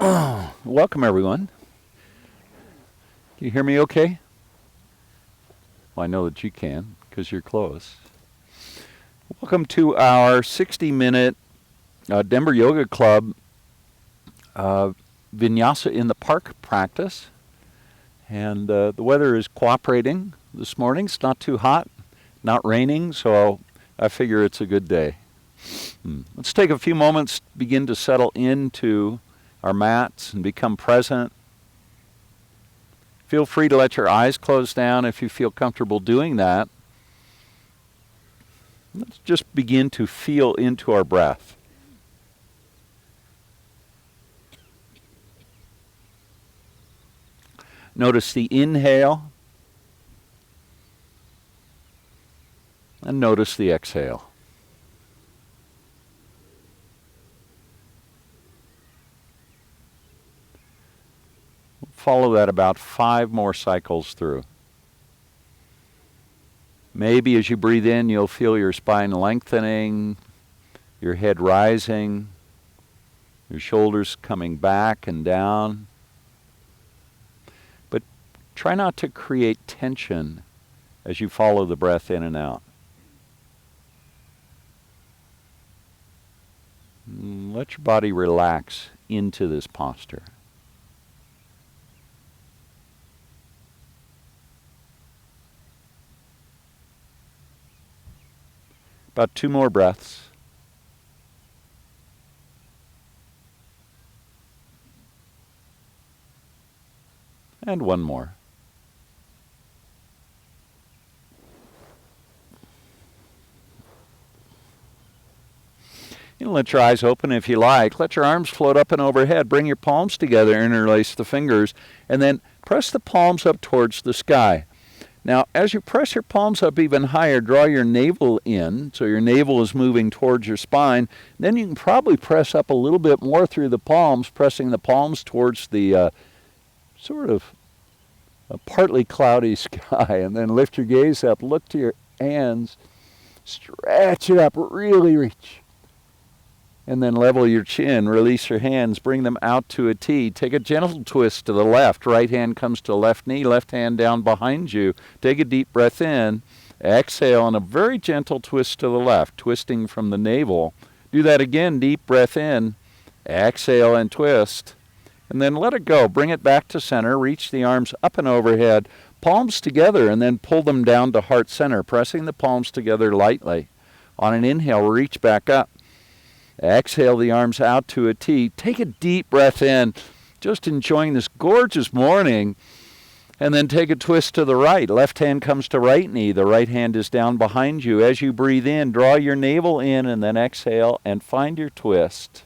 Welcome, everyone. Can you hear me okay? Well, I know that you can because you're close. Welcome to our 60-minute Denver Yoga Club Vinyasa in the Park practice. And the weather is cooperating this morning. It's not too hot, not raining, so I figure it's a good day. Let's take a few moments, begin to settle into our mats and become present. Feel free to let your eyes close down if you feel comfortable doing that. Let's just begin to feel into our breath. Notice the inhale and notice the exhale. Follow that about 5 more cycles through. Maybe as you breathe in, you'll feel your spine lengthening, your head rising, your shoulders coming back and down. But try not to create tension as you follow the breath in and out. Let your body relax into this posture. About 2 more breaths. And 1 more. You can let your eyes open if you like. Let your arms float up and overhead. Bring your palms together, interlace the fingers, and then press the palms up towards the sky. Now, as you press your palms up even higher, draw your navel in, so your navel is moving towards your spine. Then you can probably press up a little bit more through the palms, pressing the palms towards the sort of a partly cloudy sky. And then lift your gaze up, look to your hands, stretch it up, really reach. And then level your chin, release your hands, bring them out to a T. Take a gentle twist to the left. Right hand comes to left knee, left hand down behind you. Take a deep breath in. Exhale, and a very gentle twist to the left, twisting from the navel. Do that again, deep breath in. Exhale and twist. And then let it go. Bring it back to center. Reach the arms up and overhead. Palms together, and then pull them down to heart center, pressing the palms together lightly. On an inhale, reach back up. Exhale the arms out to a T. Take a deep breath in, just enjoying this gorgeous morning. And then take a twist to the right. Left hand comes to right knee. The right hand is down behind you. As you breathe in, draw your navel in and then exhale and find your twist.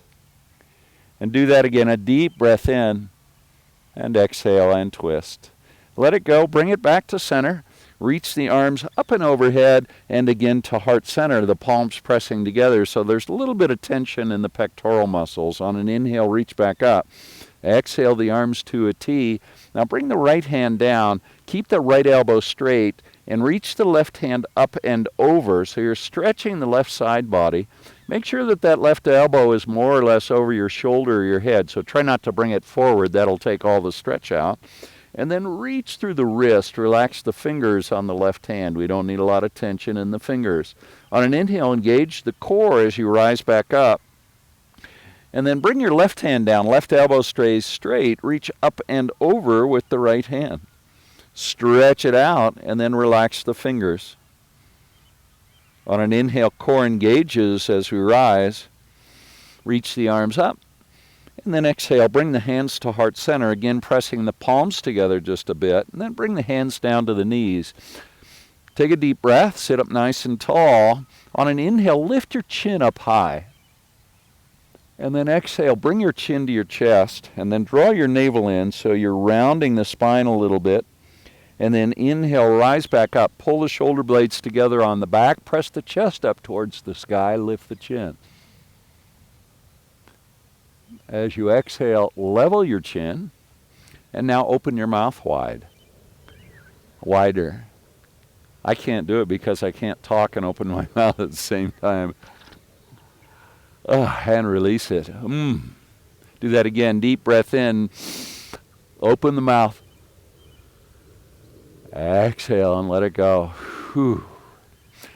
And do that again. A deep breath in and exhale and twist. Let it go. Bring it back to center. Reach the arms up and overhead and again to heart center, the palms pressing together. So there's a little bit of tension in the pectoral muscles. On an inhale, reach back up. Exhale the arms to a T. Now bring the right hand down. Keep the right elbow straight and reach the left hand up and over. So you're stretching the left side body. Make sure that that left elbow is more or less over your shoulder or your head. So try not to bring it forward. That'll take all the stretch out. And then reach through the wrist. Relax the fingers on the left hand. We don't need a lot of tension in the fingers. On an inhale, engage the core as you rise back up. And then bring your left hand down. Left elbow stays straight. Reach up and over with the right hand. Stretch it out and then relax the fingers. On an inhale, core engages as we rise. Reach the arms up. And then exhale, bring the hands to heart center, again pressing the palms together just a bit, and then bring the hands down to the knees. Take a deep breath, sit up nice and tall. On an inhale, lift your chin up high. And then exhale, bring your chin to your chest, and then draw your navel in so you're rounding the spine a little bit. And then inhale, rise back up, pull the shoulder blades together on the back, press the chest up towards the sky, lift the chin. As you exhale, level your chin, and now open your mouth wide. Wider. I can't do it because I can't talk and open my mouth at the same time. And release it. Do that again. Deep breath in. Open the mouth. Exhale and let it go. Whew.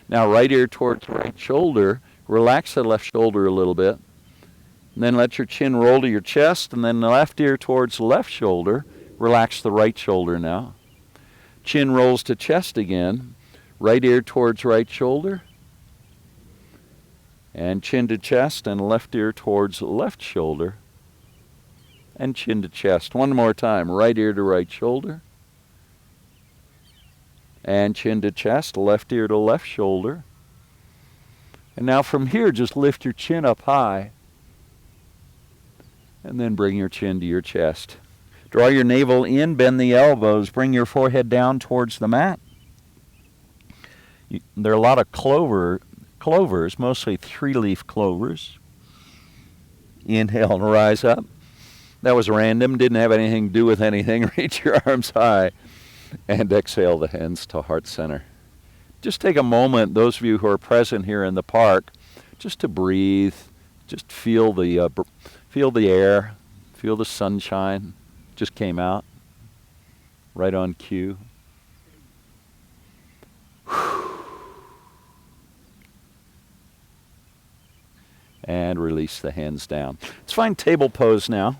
Now right ear towards right shoulder. Relax the left shoulder a little bit. And then let your chin roll to your chest, and then the left ear towards the left shoulder. Relax the right shoulder now. Chin rolls to chest again. Right ear towards right shoulder. And chin to chest, and left ear towards left shoulder. And chin to chest. One more time. Right ear to right shoulder. And chin to chest, left ear to left shoulder. And now from here, just lift your chin up high. And then bring your chin to your chest. Draw your navel in, bend the elbows, bring your forehead down towards the mat. There are a lot of clovers, mostly 3-leaf clovers. Inhale and rise up. That was random, didn't have anything to do with anything. Reach your arms high. And exhale the hands to heart center. Just take a moment, those of you who are present here in the park, just to breathe. Just feel the air, feel the sunshine. Just came out, right on cue. And release the hands down. Let's find table pose now.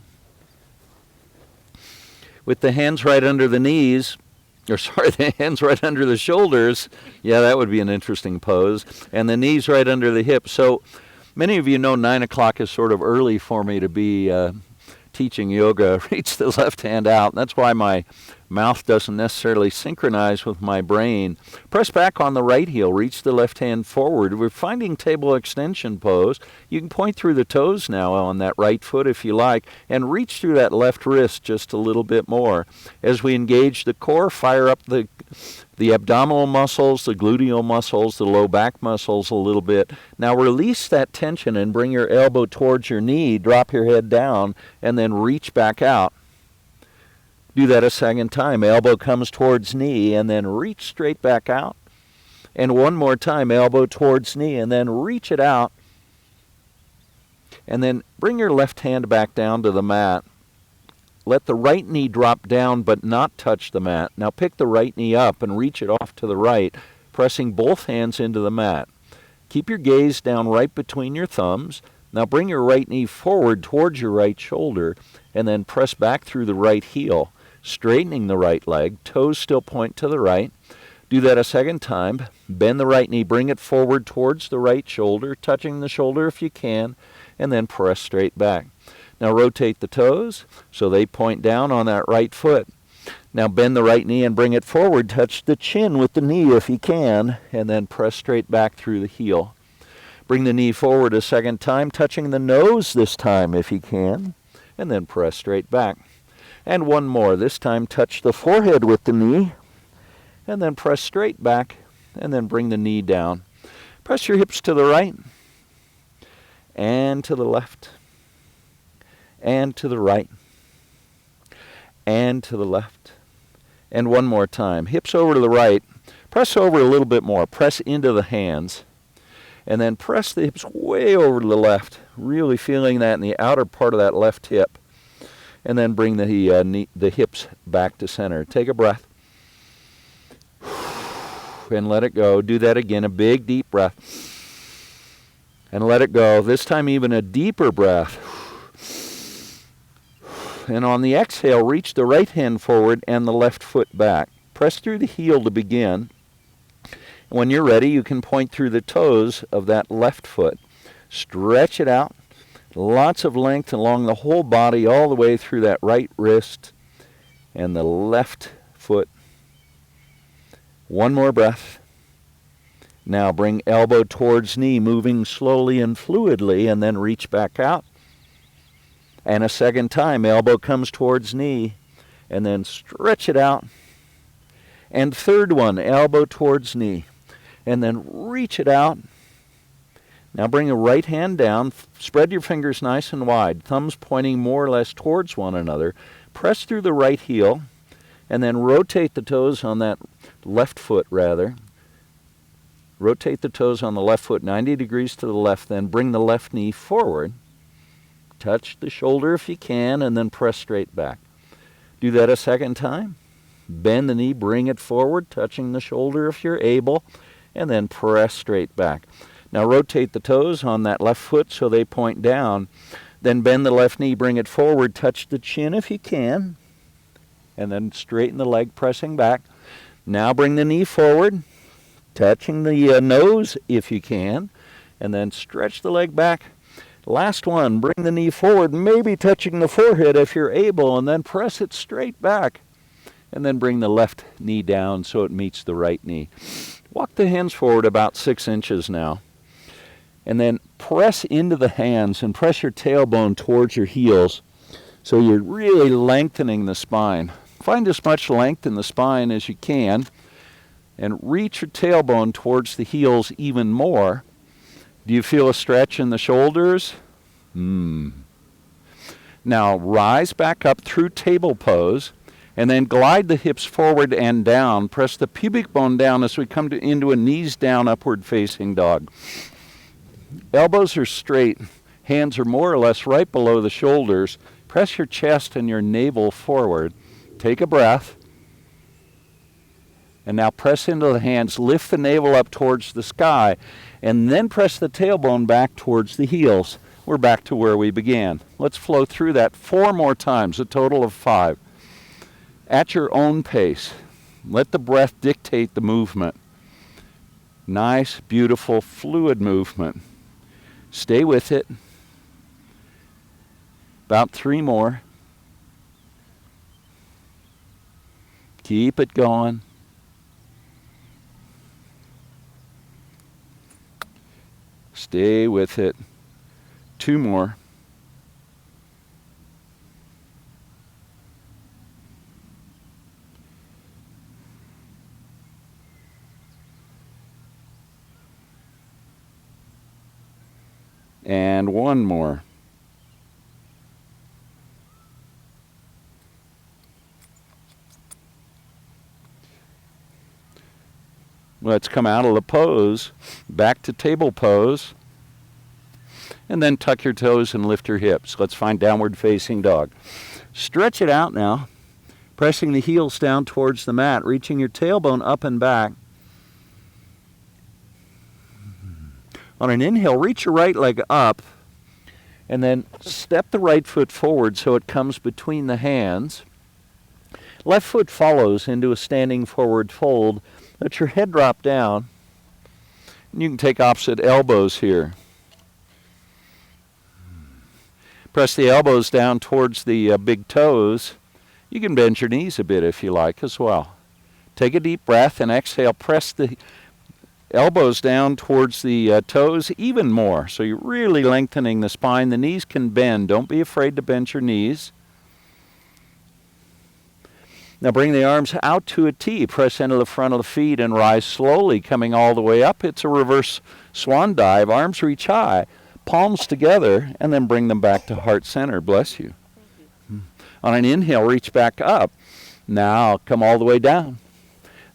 With the hands right under the knees, the hands right under the shoulders. Yeah, that would be an interesting pose. And the knees right under the hips. So many of you know 9 o'clock is sort of early for me to be teaching yoga. Reach the left hand out. That's why my mouth doesn't necessarily synchronize with my brain. Press back on the right heel. Reach the left hand forward. We're finding table extension pose. You can point through the toes now on that right foot if you like, and reach through that left wrist just a little bit more. As we engage the core, fire up the abdominal muscles, the gluteal muscles, the low back muscles a little bit. Now release that tension and bring your elbow towards your knee, drop your head down, and then reach back out. Do that a second time. Elbow comes towards knee, and then reach straight back out. And one more time, elbow towards knee, and then reach it out. And then bring your left hand back down to the mat. Let the right knee drop down but not touch the mat. Now pick the right knee up and reach it off to the right, pressing both hands into the mat. Keep your gaze down right between your thumbs. Now bring your right knee forward towards your right shoulder and then press back through the right heel, straightening the right leg. Toes still point to the right. Do that a second time. Bend the right knee, bring it forward towards the right shoulder, touching the shoulder if you can, and then press straight back. Now rotate the toes so they point down on that right foot. Now bend the right knee and bring it forward. Touch the chin with the knee if you can, and then press straight back through the heel. Bring the knee forward a second time, touching the nose this time if you can, and then press straight back. And one more. This time touch the forehead with the knee, and then press straight back, and then bring the knee down. Press your hips to the right, and to the left, and to the right, and to the left. And one more time. Hips over to the right. Press over a little bit more. Press into the hands. And then press the hips way over to the left, really feeling that in the outer part of that left hip. And then bring the hips back to center. Take a breath. And let it go. Do that again, a big deep breath. And let it go. This time even a deeper breath. And on the exhale, reach the right hand forward and the left foot back. Press through the heel to begin. When you're ready, you can point through the toes of that left foot. Stretch it out. Lots of length along the whole body, all the way through that right wrist and the left foot. One more breath. Now bring elbow towards knee, moving slowly and fluidly, and then reach back out. And a second time, elbow comes towards knee, and then stretch it out. And third one, elbow towards knee, and then reach it out. Now bring the right hand down, spread your fingers nice and wide, thumbs pointing more or less towards one another. Press through the right heel, and then rotate the toes on that left foot, rather. Rotate the toes on the left foot 90 degrees to the left, then bring the left knee forward. touch the shoulder if you can, and then press straight back. Do that a second time. Bend the knee, bring it forward, touching the shoulder if you're able, and then press straight back. Now rotate the toes on that left foot so they point down. Then bend the left knee, bring it forward, touch the chin if you can, and then straighten the leg, pressing back. Now bring the knee forward, touching the nose if you can, and then stretch the leg back. Last one, bring the knee forward, maybe touching the forehead if you're able, and then press it straight back. And then bring the left knee down so it meets the right knee. Walk the hands forward about 6 inches now. And then press into the hands and press your tailbone towards your heels so you're really lengthening the spine. Find as much length in the spine as you can and reach your tailbone towards the heels even more. Do you feel a stretch in the shoulders? Now rise back up through table pose and then glide the hips forward and down. Press the pubic bone down as we come into a knees down upward facing dog. Elbows are straight. Hands are more or less right below the shoulders. Press your chest and your navel forward. Take a breath. And now press into the hands. Lift the navel up towards the sky. And then press the tailbone back towards the heels. We're back to where we began. Let's flow through that 4 more times, a total of 5. At your own pace. Let the breath dictate the movement. Nice, beautiful, fluid movement. Stay with it. About 3 more. Keep it going. Stay with it. 2 more. And 1 more. Let's come out of the pose, back to table pose, and then tuck your toes and lift your hips. Let's find downward facing dog. Stretch it out now, pressing the heels down towards the mat, reaching your tailbone up and back. On an inhale, reach your right leg up, and then step the right foot forward so it comes between the hands. Left foot follows into a standing forward fold. Let your head drop down. And you can take opposite elbows here. Press the elbows down towards the big toes. You can bend your knees a bit if you like as well. Take a deep breath and exhale. Press the elbows down towards the toes even more. So you're really lengthening the spine. The knees can bend. Don't be afraid to bend your knees. Now bring the arms out to a T. Press into the front of the feet and rise slowly, coming all the way up. It's a reverse swan dive. Arms reach high, palms together, and then bring them back to heart center. Bless you. On an inhale, reach back up. Now come all the way down.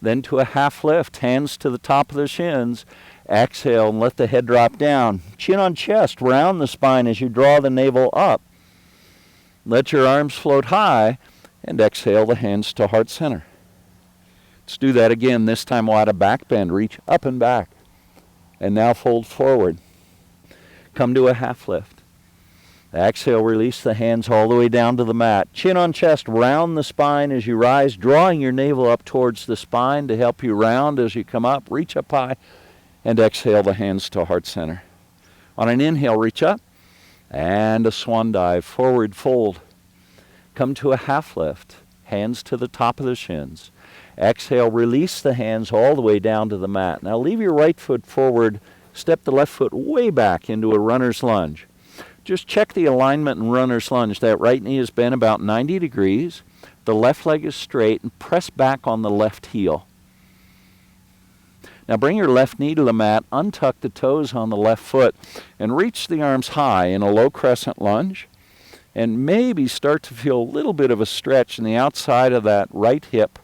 Then to a half lift, hands to the top of the shins. Exhale and let the head drop down. Chin on chest, round the spine as you draw the navel up. Let your arms float high. And exhale the hands to heart center. Let's do that again. This time we'll add a back bend. Reach up and back. And now fold forward. Come to a half lift. Exhale, release the hands all the way down to the mat. Chin on chest, round the spine as you rise, drawing your navel up towards the spine to help you round as you come up. Reach up high and exhale the hands to heart center. On an inhale, reach up and a swan dive, forward fold. Come to a half lift, hands to the top of the shins. Exhale, release the hands all the way down to the mat. Now leave your right foot forward, step the left foot way back into a runner's lunge. Just check the alignment in runner's lunge. That right knee is bent about 90 degrees. The left leg is straight and press back on the left heel. Now bring your left knee to the mat, untuck the toes on the left foot, and reach the arms high in a low crescent lunge. And maybe start to feel a little bit of a stretch in the outside of that right hip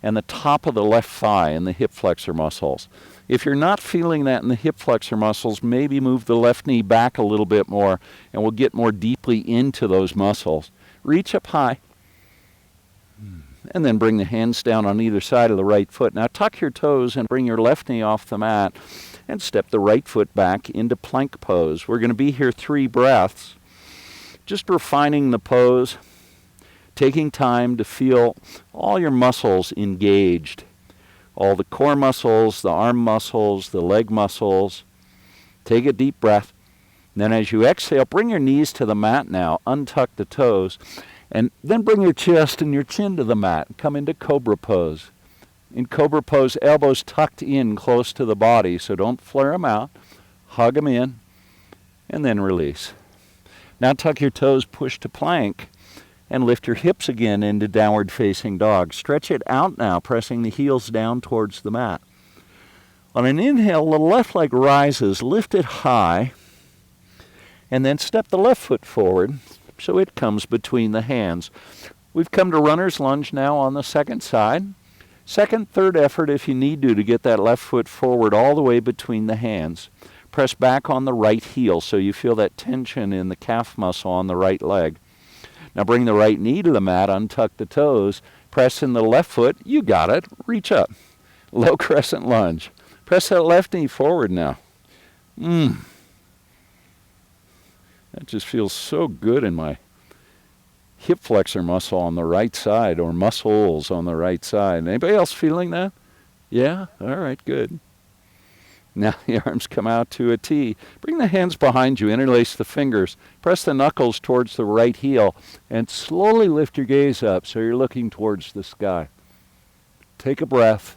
and the top of the left thigh and the hip flexor muscles. If you're not feeling that in the hip flexor muscles, maybe move the left knee back a little bit more, and we'll get more deeply into those muscles. Reach up high, and then bring the hands down on either side of the right foot. Now tuck your toes and bring your left knee off the mat, and step the right foot back into plank pose. We're going to be here 3 breaths, just refining the pose, taking time to feel all your muscles engaged. All the core muscles, the arm muscles, the leg muscles. Take a deep breath. Then as you exhale, bring your knees to the mat now. Untuck the toes. And then bring your chest and your chin to the mat. Come into Cobra Pose. In Cobra Pose, elbows tucked in close to the body, so don't flare them out. Hug them in, and then release. Now tuck your toes, push to plank, and lift your hips again into downward facing dog. Stretch it out now, pressing the heels down towards the mat. On an inhale, the left leg rises, lift it high, and then step the left foot forward so it comes between the hands. We've come to runner's lunge now on the second side. Second, third effort if you need to get that left foot forward all the way between the hands. Press back on the right heel so you feel that tension in the calf muscle on the right leg. Now bring the right knee to the mat, untuck the toes, press in the left foot, you got it, reach up. Low crescent lunge. Press that left knee forward now. That just feels so good in my hip flexor muscle on the right side, or muscles on the right side. Anybody else feeling that? Yeah? All right, good. Now the arms come out to a T. Bring the hands behind you, interlace the fingers, press the knuckles towards the right heel, and slowly lift your gaze up so you're looking towards the sky. Take a breath,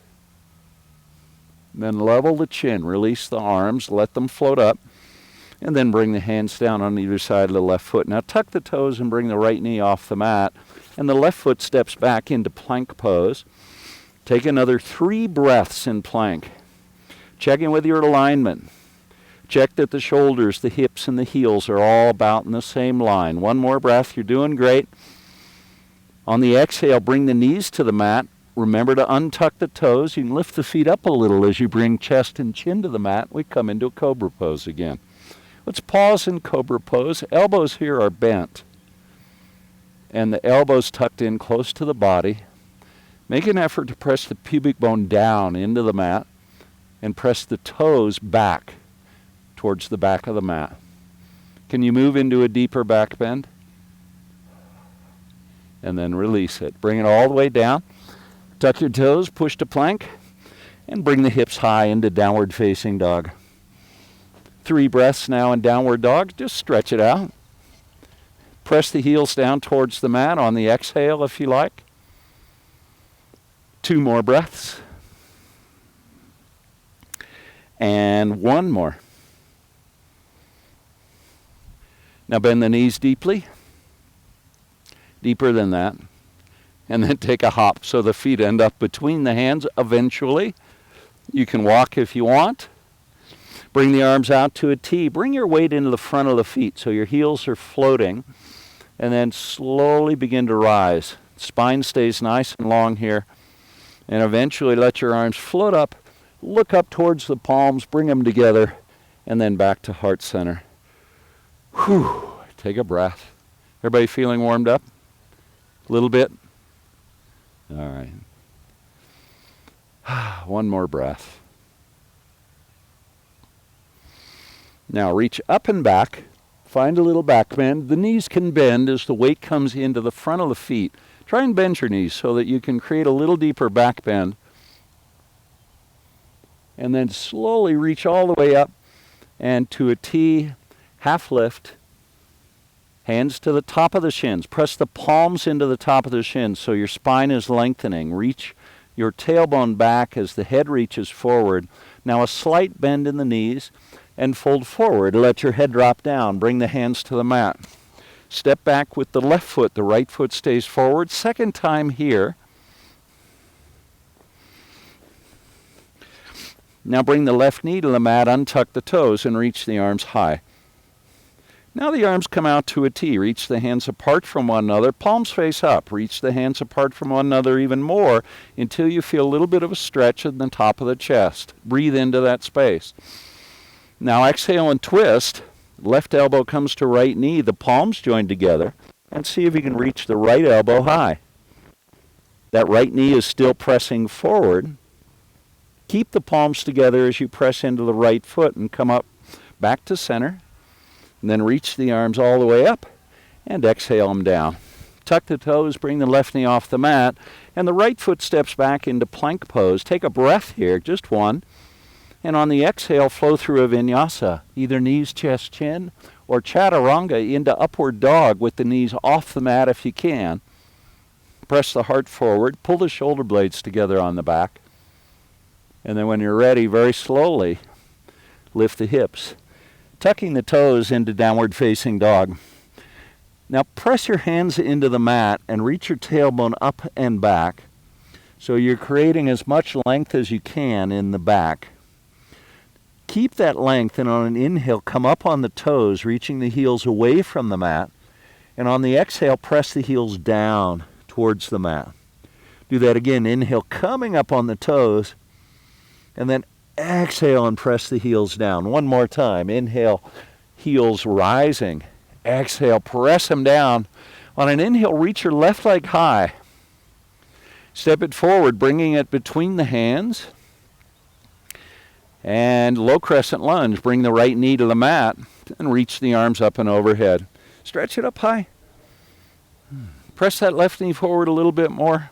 then level the chin, release the arms, let them float up, and then bring the hands down on either side of the left foot. Now tuck the toes and bring the right knee off the mat, and the left foot steps back into plank pose. Take another 3 breaths in plank. Check in with your alignment. Check that the shoulders, the hips, and the heels are all about in the same line. 1 more breath. You're doing great. On the exhale, bring the knees to the mat. Remember to untuck the toes. You can lift the feet up a little as you bring chest and chin to the mat. We come into a Cobra Pose again. Let's pause in Cobra Pose. Elbows here are bent, and the elbows tucked in close to the body. Make an effort to press the pubic bone down into the mat, and press the toes back towards the back of the mat. Can you move into a deeper back bend? And then release it. Bring it all the way down. Tuck your toes, push to plank, and bring the hips high into downward facing dog. 3 breaths now in downward dog. Just stretch it out. Press the heels down towards the mat on the exhale if you like. 2 more breaths. And 1 more. Now bend the knees deeply. Deeper than that. And then take a hop so the feet end up between the hands eventually. You can walk if you want. Bring the arms out to a T. Bring your weight into the front of the feet so your heels are floating. And then slowly begin to rise. Spine stays nice and long here. And eventually let your arms float up. Look up towards the palms, bring them together, and then back to heart center. Whew. Take a breath. Everybody feeling warmed up? A little bit? All right. 1 more breath. Now reach up and back. Find a little back bend. The knees can bend as the weight comes into the front of the feet. Try and bend your knees so that you can create a little deeper back bend. And then slowly reach all the way up and to a T, half lift. Hands to the top of the shins. Press the palms into the top of the shins so your spine is lengthening. Reach your tailbone back as the head reaches forward. Now a slight bend in the knees and fold forward. Let your head drop down. Bring the hands to the mat. Step back with the left foot. The right foot stays forward. Second time here. Now bring the left knee to the mat, untuck the toes, and reach the arms high. Now the arms come out to a T. Reach the hands apart from one another. Palms face up. Reach the hands apart from one another even more until you feel a little bit of a stretch in the top of the chest. Breathe into that space. Now exhale and twist. Left elbow comes to right knee. The palms join together. And see if you can reach the right elbow high. That right knee is still pressing forward. Keep the palms together as you press into the right foot and come up back to center. And then reach the arms all the way up and exhale them down. Tuck the toes, bring the left knee off the mat, and the right foot steps back into plank pose. Take a breath here, just one. And on the exhale, flow through a vinyasa, either knees, chest, chin, or chaturanga into upward dog with the knees off the mat if you can. Press the heart forward, pull the shoulder blades together on the back. And then when you're ready, very slowly, lift the hips. Tucking the toes into downward facing dog. Now press your hands into the mat and reach your tailbone up and back. So you're creating as much length as you can in the back. Keep that length, and on an inhale, come up on the toes, reaching the heels away from the mat. And on the exhale, press the heels down towards the mat. Do that again. Inhale, coming up on the toes, and then exhale and press the heels down. One more time. Inhale, heels rising. Exhale, press them down. On an inhale, reach your left leg high. Step it forward, bringing it between the hands. And low crescent lunge. Bring the right knee to the mat and reach the arms up and overhead. Stretch it up high. Press that left knee forward a little bit more.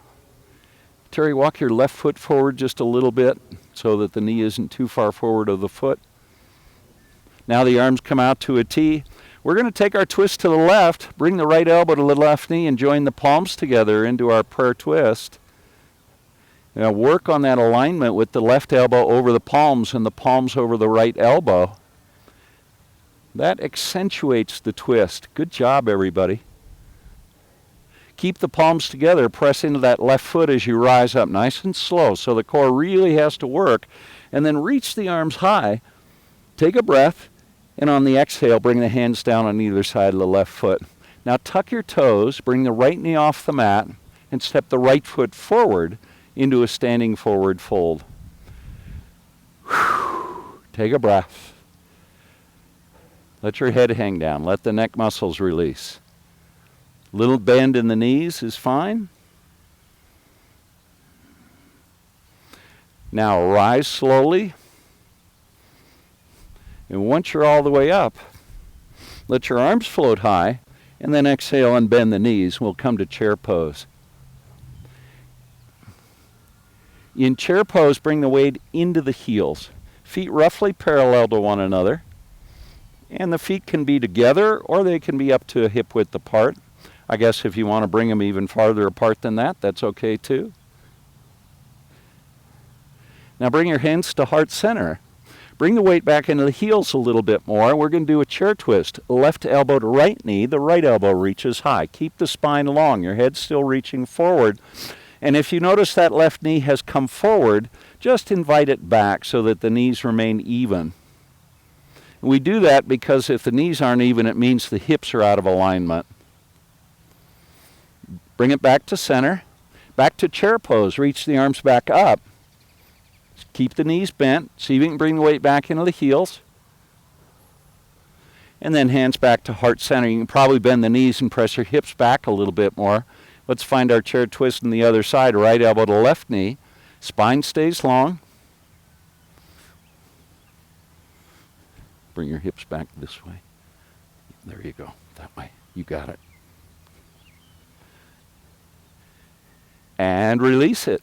Terry, walk your left foot forward just a little bit so that the knee isn't too far forward of the foot. Now the arms come out to a T. We're going to take our twist to the left, bring the right elbow to the left knee, and join the palms together into our prayer twist. Now work on that alignment with the left elbow over the palms and the palms over the right elbow. That accentuates the twist. Good job, everybody. Keep the palms together. Press into that left foot as you rise up, nice and slow, so the core really has to work. And then reach the arms high. Take a breath, and on the exhale, bring the hands down on either side of the left foot. Now tuck your toes, bring the right knee off the mat, and step the right foot forward into a standing forward fold. Take a breath. Let your head hang down. Let the neck muscles release. Little bend in the knees is fine. Now rise slowly. And once you're all the way up, let your arms float high, and then exhale and bend the knees. We'll come to chair pose. In chair pose, bring the weight into the heels. Feet roughly parallel to one another. And the feet can be together, or they can be up to a hip width apart. I guess if you want to bring them even farther apart than that, that's okay too. Now bring your hands to heart center. Bring the weight back into the heels a little bit more. We're going to do a chair twist. Left elbow to right knee. The right elbow reaches high. Keep the spine long. Your head's still reaching forward. And if you notice that left knee has come forward, just invite it back so that the knees remain even. We do that because if the knees aren't even, it means the hips are out of alignment. Bring it back to center. Back to chair pose. Reach the arms back up. Keep the knees bent. See if you can bring the weight back into the heels. And then hands back to heart center. You can probably bend the knees and press your hips back a little bit more. Let's find our chair twist on the other side. Right elbow to left knee. Spine stays long. Bring your hips back this way. There you go. That way. You got it. And release it.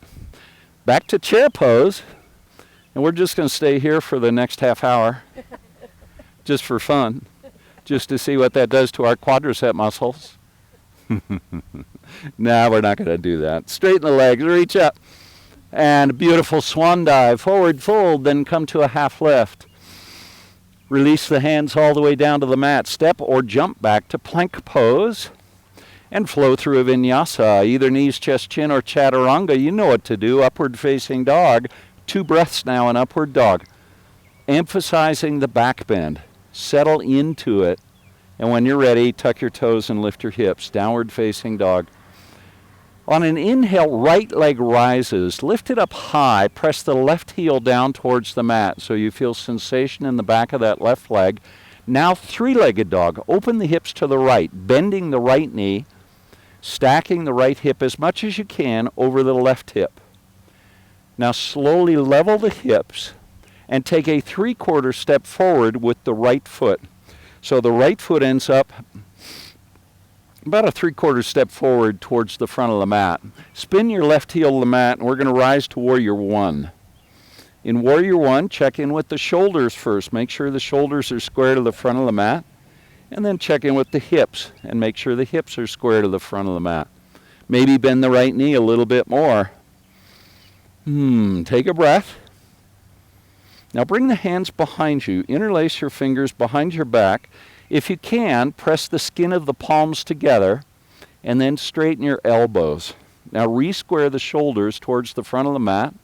Back to chair pose. And we're just going to stay here for the next half hour. Just for fun. Just to see what that does to our quadricep muscles. No, we're not going to do that. Straighten the legs. Reach up. And a beautiful swan dive. Forward fold. Then come to a half lift. Release the hands all the way down to the mat. Step or jump back to plank pose. And flow through a vinyasa, either knees, chest, chin, or chaturanga. You know what to do. Upward facing dog. 2 breaths now in upward dog. Emphasizing the back bend. Settle into it And when you're ready, tuck your toes and lift your hips. Downward facing dog. On an inhale, right leg rises. Lift it up high. Press the left heel down towards the mat so you feel sensation in the back of that left leg. Now three-legged dog. Open the hips to the right, bending the right knee, stacking the right hip as much as you can over the left hip. Now slowly level the hips and take a 3/4 step forward with the right foot. So the right foot ends up about a 3/4 step forward towards the front of the mat. Spin your left heel to the mat, and we're going to rise to Warrior One. In Warrior One, check in with the shoulders first. Make sure the shoulders are square to the front of the mat. And then check in with the hips, and make sure the hips are square to the front of the mat. Maybe bend the right knee a little bit more. Take a breath. Now bring the hands behind you. Interlace your fingers behind your back. If you can, press the skin of the palms together and then straighten your elbows. Now re-square the shoulders towards the front of the mat.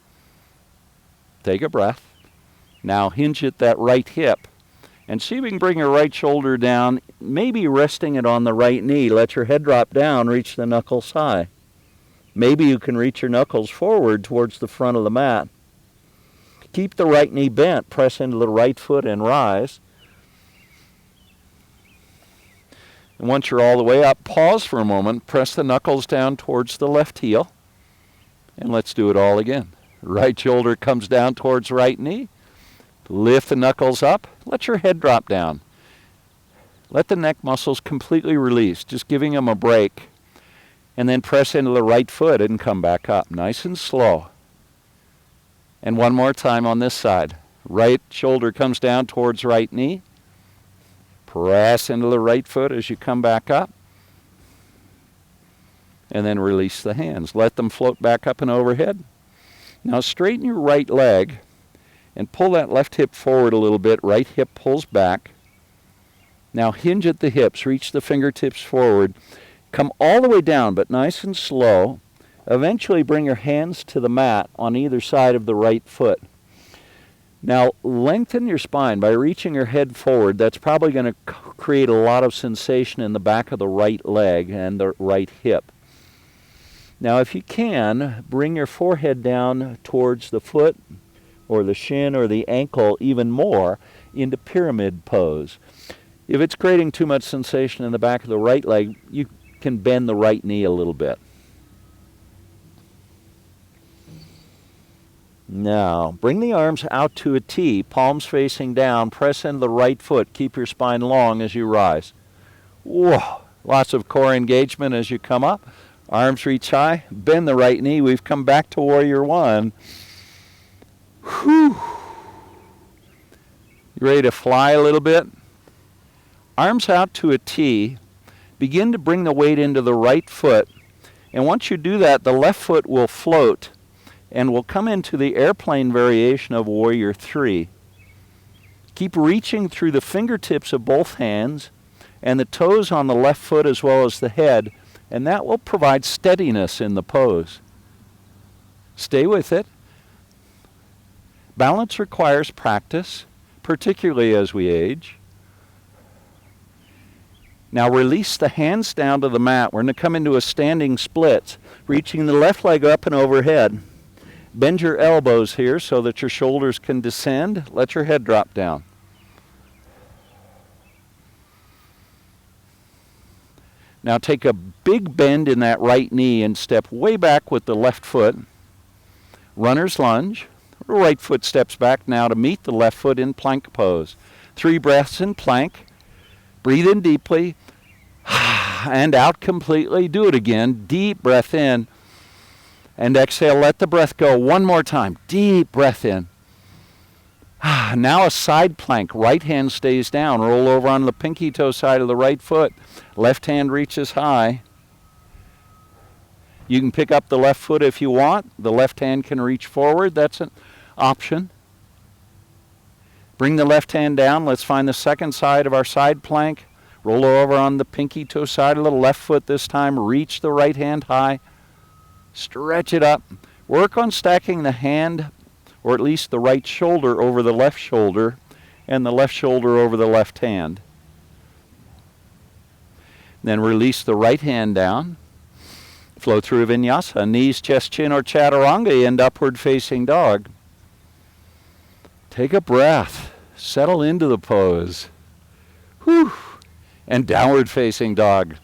Take a breath. Now hinge at that right hip and see if you can bring your right shoulder down, maybe resting it on the right knee. Let your head drop down, reach the knuckles high. Maybe you can reach your knuckles forward towards the front of the mat. Keep the right knee bent, press into the right foot and rise. And once you're all the way up, pause for a moment, press the knuckles down towards the left heel, and let's do it all again. Right shoulder comes down towards right knee. Lift the knuckles up. Let your head drop down. Let the neck muscles completely release, just giving them a break. And then press into the right foot and come back up, nice and slow. And one more time on this side. Right shoulder comes down towards right knee. Press into the right foot as you come back up. And then release the hands. Let them float back up and overhead. Now straighten your right leg and pull that left hip forward a little bit. Right hip pulls back. Now hinge at the hips. Reach the fingertips forward. Come all the way down, but nice and slow. Eventually bring your hands to the mat on either side of the right foot. Now lengthen your spine by reaching your head forward. That's probably going to create a lot of sensation in the back of the right leg and the right hip. Now if you can, bring your forehead down towards the foot or the shin or the ankle even more into pyramid pose. If it's creating too much sensation in the back of the right leg, you can bend the right knee a little bit. Now, bring the arms out to a T, palms facing down, press into the right foot, keep your spine long as you rise. Whoa, lots of core engagement as you come up. Arms reach high, bend the right knee. We've come back to Warrior One. Whew. You ready to fly a little bit? Arms out to a T. Begin to bring the weight into the right foot. And once you do that, the left foot will float and we'll come into the airplane variation of Warrior Three. Keep reaching through the fingertips of both hands and the toes on the left foot as well as the head, and that will provide steadiness in the pose. Stay with it. Balance requires practice, particularly as we age. Now release the hands down to the mat. We're going to come into a standing split, reaching the left leg up and overhead. Bend your elbows here so that your shoulders can descend. Let your head drop down. Now take a big bend in that right knee and step way back with the left foot. Runner's lunge. The right foot steps back now to meet the left foot in plank pose. 3 breaths in plank. Breathe in deeply and out completely. Do it again. Deep breath in. And exhale, let the breath go. One more time. Deep breath in. Now a side plank. Right hand stays down. Roll over on the pinky toe side of the right foot. Left hand reaches high. You can pick up the left foot if you want. The left hand can reach forward. That's an option. Bring the left hand down. Let's find the second side of our side plank. Roll over on the pinky toe side of the left foot this time. Reach the right hand high. Stretch it up. Work on stacking the hand, or at least the right shoulder over the left shoulder, and the left shoulder over the left hand. Then release the right hand down. Flow through Vinyasa. Knees, chest, chin, or chaturanga in upward facing dog. Take a breath. Settle into the pose. Whew. And downward facing dog.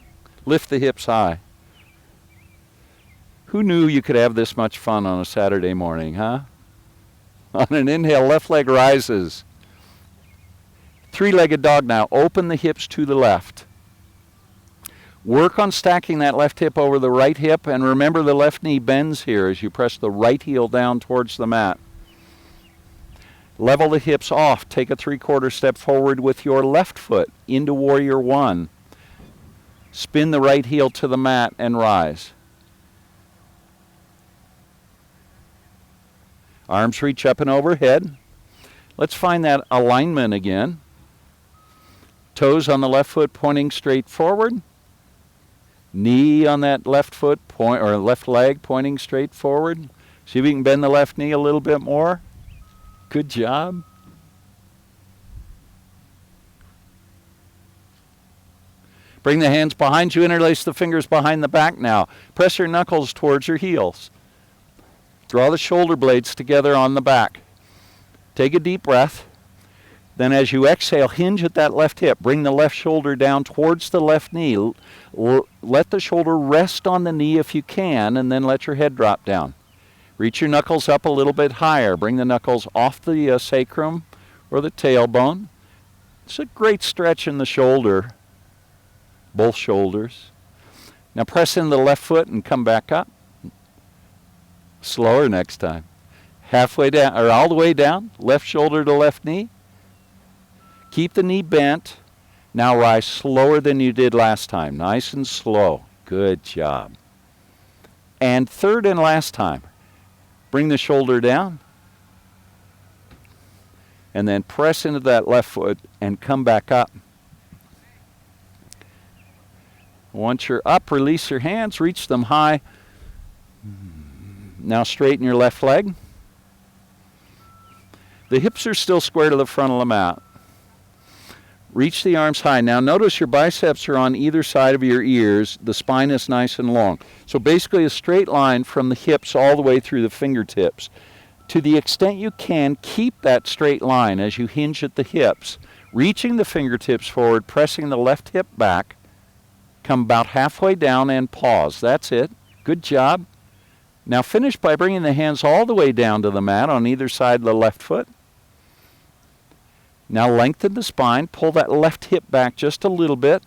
Lift the hips high. Who knew you could have this much fun on a Saturday morning, huh? On an inhale, left leg rises. Three-legged dog now. Open the hips to the left. Work on stacking that left hip over the right hip, and remember the left knee bends here as you press the right heel down towards the mat. Level the hips off. Take a 3/4 step forward with your left foot into warrior one. Spin the right heel to the mat and rise. Arms reach up and overhead. Let's find that alignment again. Toes on the left foot pointing straight forward. Knee on that left foot or left leg pointing straight forward. See if you can bend the left knee a little bit more. Good job. Bring the hands behind you, interlace the fingers behind the back now. Press your knuckles towards your heels. Draw the shoulder blades together on the back. Take a deep breath. Then as you exhale, hinge at that left hip. Bring the left shoulder down towards the left knee. Let the shoulder rest on the knee if you can, and then let your head drop down. Reach your knuckles up a little bit higher. Bring the knuckles off the sacrum or the tailbone. It's a great stretch in the shoulder, both shoulders. Now press in the left foot and come back up. Slower next time. Halfway down, or all the way down, left shoulder to left knee. Keep the knee bent. Now rise slower than you did last time. Nice and slow. Good job. And third and last time. Bring the shoulder down. And then press into that left foot and come back up. Once you're up, release your hands, reach them high. Now straighten your left leg. The hips are still square to the front of the mat. Reach the arms high. Now notice your biceps are on either side of your ears. The spine is nice and long. So basically a straight line from the hips all the way through the fingertips. To the extent you can, keep that straight line as you hinge at the hips. Reaching the fingertips forward, pressing the left hip back. Come about halfway down and pause. That's it. Good job. Now finish by bringing the hands all the way down to the mat on either side of the left foot. Now lengthen the spine, pull that left hip back just a little bit.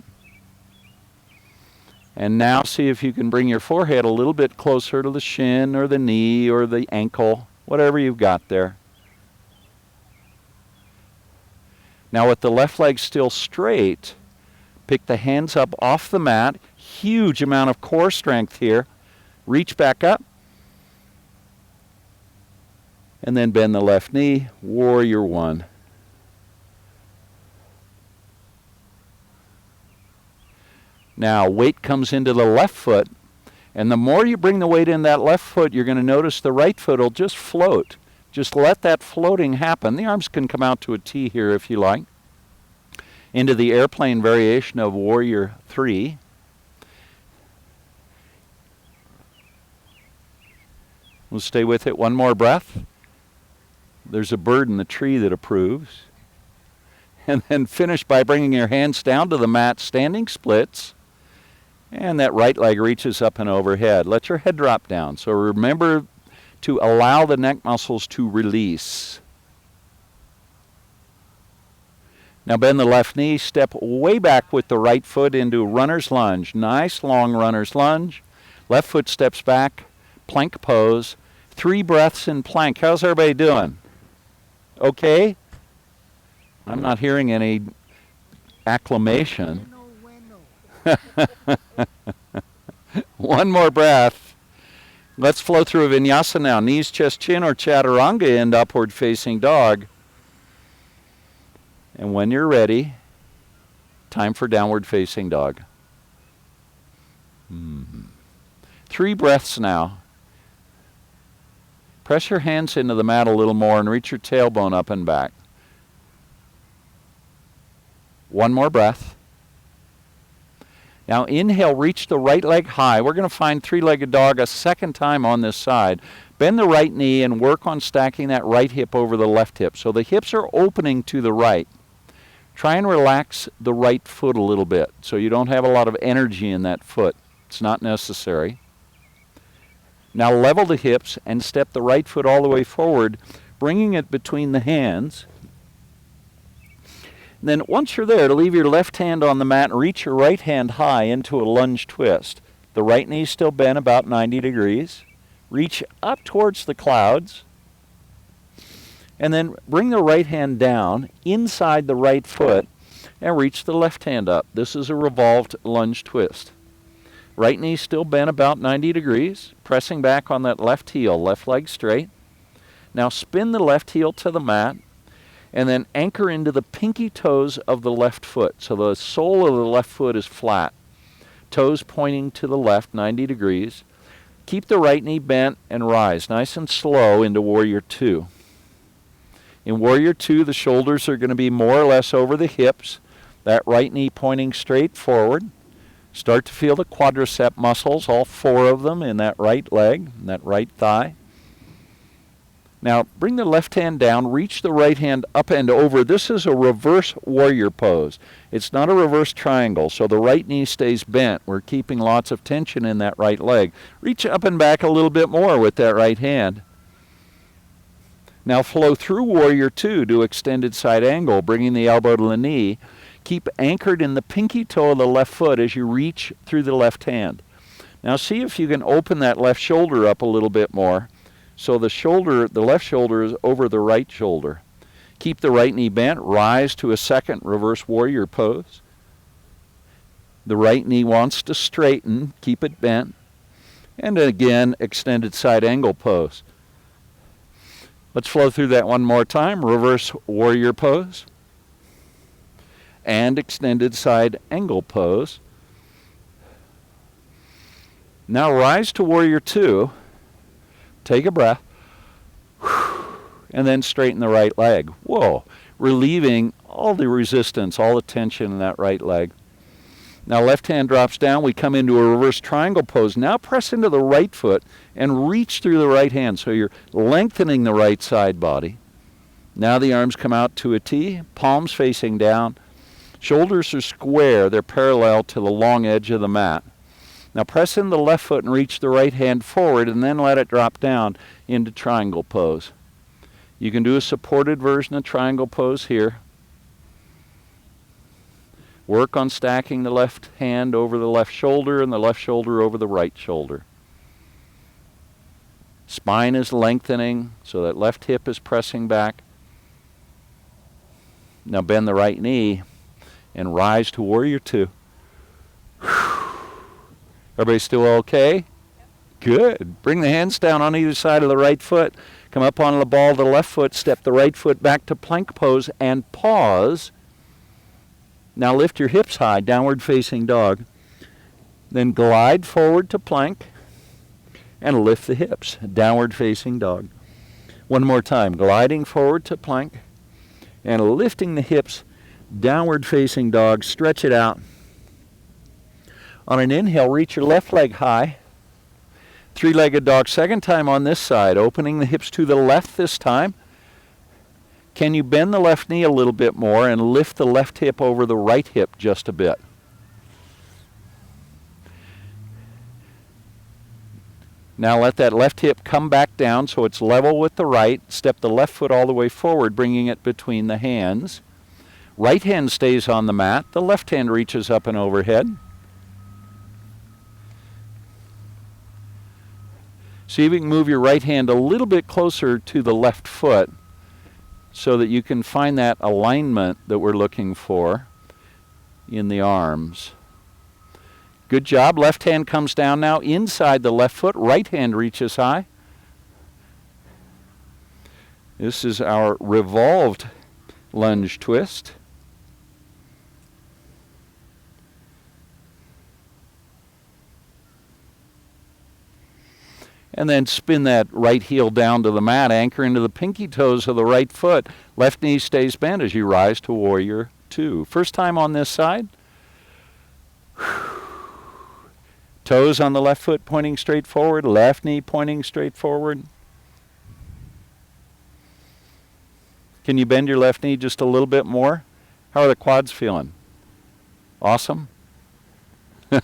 And now see if you can bring your forehead a little bit closer to the shin or the knee or the ankle, whatever you've got there. Now with the left leg still straight, pick the hands up off the mat. Huge amount of core strength here. Reach back up. And then bend the left knee, warrior one. Now, weight comes into the left foot, and the more you bring the weight in that left foot, you're going to notice the right foot will just float. Just let that floating happen. The arms can come out to a T here if you like. Into the airplane variation of warrior three. We'll stay with it one more breath. There's a bird in the tree that approves. And then finish by bringing your hands down to the mat, standing splits. And that right leg reaches up and overhead. Let your head drop down. So remember to allow the neck muscles to release. Now bend the left knee, step way back with the right foot into runner's lunge. Nice long runner's lunge. Left foot steps back, plank pose. 3 breaths in plank. How's everybody doing? Okay? I'm not hearing any acclamation. One more breath. Let's flow through a vinyasa now. Knees, chest, chin, or chaturanga in upward facing dog. And when you're ready, time for downward facing dog. 3 breaths now. Press your hands into the mat a little more and reach your tailbone up and back. One more breath. Now inhale, reach the right leg high. We're going to find three-legged dog a second time on this side. Bend the right knee and work on stacking that right hip over the left hip. So the hips are opening to the right. Try and relax the right foot a little bit so you don't have a lot of energy in that foot. It's not necessary. Now level the hips and step the right foot all the way forward, bringing it between the hands. And then once you're there, to leave your left hand on the mat and reach your right hand high into a lunge twist. The right knee still bent about 90 degrees. Reach up towards the clouds. And then bring the right hand down inside the right foot and reach the left hand up. This is a revolved lunge twist. Right knee still bent about 90 degrees, pressing back on that left heel, left leg straight. Now spin the left heel to the mat and then anchor into the pinky toes of the left foot. So the sole of the left foot is flat. Toes pointing to the left, 90 degrees. Keep the right knee bent and rise nice and slow into Warrior Two. In Warrior Two, the shoulders are going to be more or less over the hips. That right knee pointing straight forward. Start to feel the quadricep muscles, all four of them in that right leg, and that right thigh. Now, bring the left hand down, reach the right hand up and over. This is a reverse warrior pose. It's not a reverse triangle, so the right knee stays bent. We're keeping lots of tension in that right leg. Reach up and back a little bit more with that right hand. Now flow through Warrior Two to extended side angle, bringing the elbow to the knee. Keep anchored in the pinky toe of the left foot as you reach through the left hand. Now see if you can open that left shoulder up a little bit more. So the left shoulder is over the right shoulder. Keep the right knee bent. Rise to a second reverse warrior pose. The right knee wants to straighten. Keep it bent. And again, extended side angle pose. Let's flow through that one more time. Reverse warrior pose. And extended side angle pose. Now rise to Warrior Two. Take a breath, and then straighten the right leg. Whoa, relieving all the resistance, all the tension in that right leg. Now left hand drops down. We come into a reverse triangle pose. Now press into the right foot and reach through the right hand. So you're lengthening the right side body. Now the arms come out to a T, palms facing down. Shoulders are square. They're parallel to the long edge of the mat. Now press in the left foot and reach the right hand forward and then let it drop down into triangle pose. You can do a supported version of triangle pose here. Work on stacking the left hand over the left shoulder and the left shoulder over the right shoulder. Spine is lengthening so that left hip is pressing back. Now bend the right knee and rise to Warrior Two. Everybody still okay? Good. Bring the hands down on either side of the right foot. Come up on the ball of the left foot. Step the right foot back to plank pose and pause. Now lift your hips high, downward facing dog. Then glide forward to plank and lift the hips, downward facing dog. One more time, gliding forward to plank and lifting the hips, downward facing dog. Stretch it out. On an inhale, reach your left leg high. Three-legged dog, second time on this side, opening the hips to the left this time. Can you bend the left knee a little bit more and lift the left hip over the right hip just a bit? Now let that left hip come back down so it's level with the right. Step the left foot all the way forward, bringing it between the hands. Right hand stays on the mat. The left hand reaches up and overhead. See if you can move your right hand a little bit closer to the left foot so that you can find that alignment that we're looking for in the arms. Good job. Left hand comes down now inside the left foot. Right hand reaches high. This is our revolved lunge twist. And then spin that right heel down to the mat, anchor into the pinky toes of the right foot. Left knee stays bent as you rise to Warrior Two. First time on this side. Toes on the left foot pointing straight forward, left knee pointing straight forward. Can you bend your left knee just a little bit more? How are the quads feeling? Awesome. Let's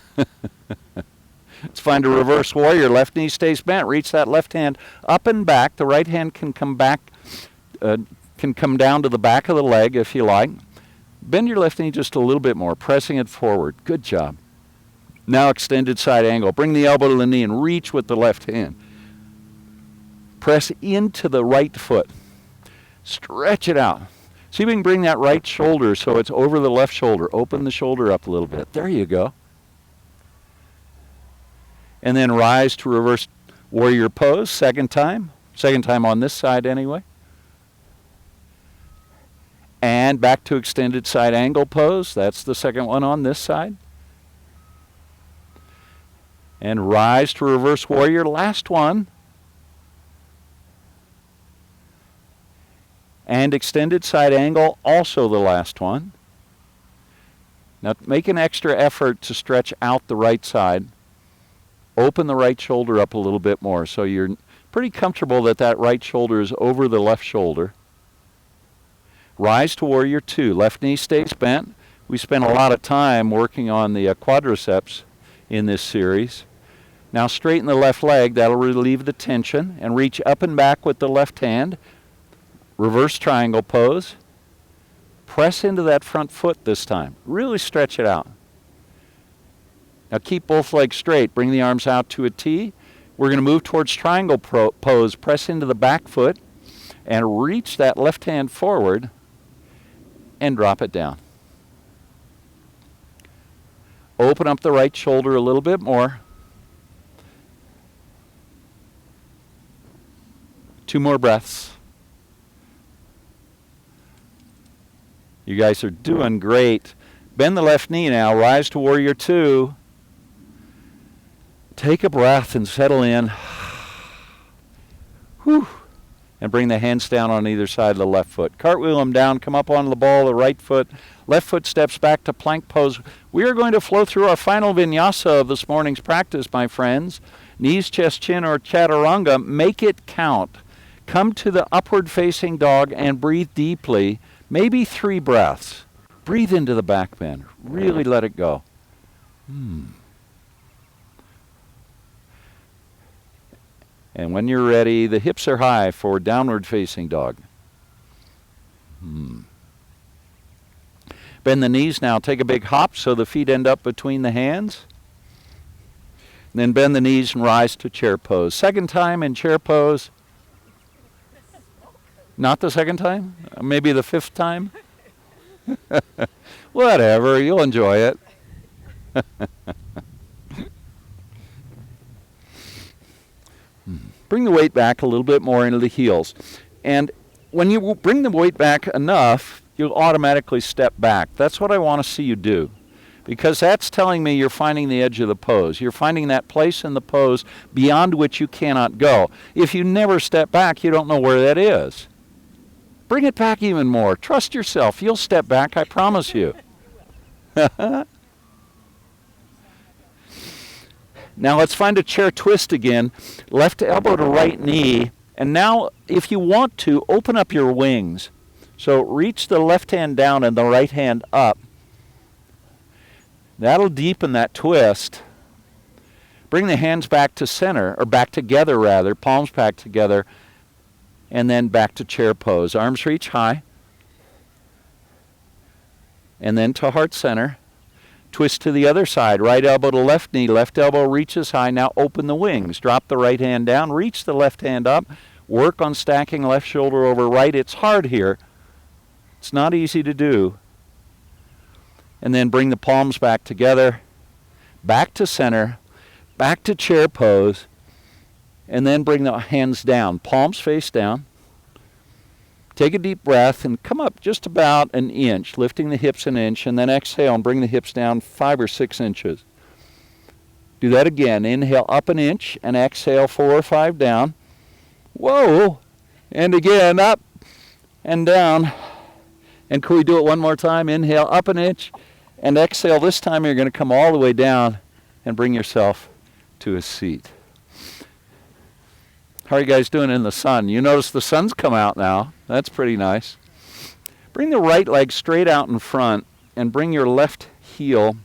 find a reverse warrior. Left knee stays bent. Reach that left hand up and back. The right hand can come back, can come down to the back of the leg if you like. Bend your left knee just a little bit more, pressing it forward. Good job. Now extended side angle. Bring the elbow to the knee and reach with the left hand. Press into the right foot. Stretch it out. See if we can bring that right shoulder so it's over the left shoulder. Open the shoulder up a little bit. There you go. And then rise to reverse warrior pose, second time. Second time on this side anyway. And back to extended side angle pose. That's the second one on this side. And rise to reverse warrior, last one. And extended side angle, also the last one. Now make an extra effort to stretch out the right side. Open the right shoulder up a little bit more so you're pretty comfortable that that right shoulder is over the left shoulder. Rise to warrior two. Left knee stays bent. We spent a lot of time working on the quadriceps in this series. Now straighten the left leg. That'll relieve the tension. And reach up and back with the left hand. Reverse triangle pose. Press into that front foot this time. Really stretch it out. Now keep both legs straight. Bring the arms out to a T. We're going to move towards triangle pose. Press into the back foot and reach that left hand forward and drop it down. Open up the right shoulder a little bit more. 2 more breaths. You guys are doing great. Bend the left knee now. Rise to warrior two. Take a breath and settle in. Whew. And bring the hands down on either side of the left foot. Cartwheel them down. Come up on the ball, the right foot. Left foot steps back to plank pose. We are going to flow through our final vinyasa of this morning's practice, my friends. Knees, chest, chin, or chaturanga. Make it count. Come to the upward facing dog and breathe deeply. Maybe 3 breaths. Breathe into the back bend. Really let it go. And when you're ready, the hips are high for downward facing dog. Bend the knees now. Take a big hop so the feet end up between the hands. And then bend the knees and rise to chair pose. Second time in chair pose. Not the second time? Maybe the 5th time? Whatever, you'll enjoy it. Bring the weight back a little bit more into the heels. And when you bring the weight back enough, you'll automatically step back. That's what I want to see you do. Because that's telling me you're finding the edge of the pose. You're finding that place in the pose beyond which you cannot go. If you never step back, you don't know where that is. Bring it back even more. Trust yourself. You'll step back, I promise you. Now let's find a chair twist again. Left elbow to right knee. And now, if you want to, open up your wings. So reach the left hand down and the right hand up. That'll deepen that twist. Bring the hands back to center, or back together rather, palms back together. And then back to chair pose. Arms reach high. And then to heart center. Twist to the other side. Right elbow to left knee. Left elbow reaches high. Now open the wings. Drop the right hand down. Reach the left hand up. Work on stacking left shoulder over right. It's hard here. It's not easy to do. And then bring the palms back together. Back to center. Back to chair pose. And then bring the hands down. Palms face down. Take a deep breath and come up just about an inch, lifting the hips an inch, and then exhale and bring the hips down 5 or 6 inches. Do that again. Inhale up an inch and exhale 4 or 5 down. Whoa! And again, up and down. And can we do it one more time? Inhale up an inch and exhale. This time you're going to come all the way down and bring yourself to a seat. How are you guys doing in the sun? You notice the sun's come out now. That's pretty nice. Bring the right leg straight out in front and bring your left heel,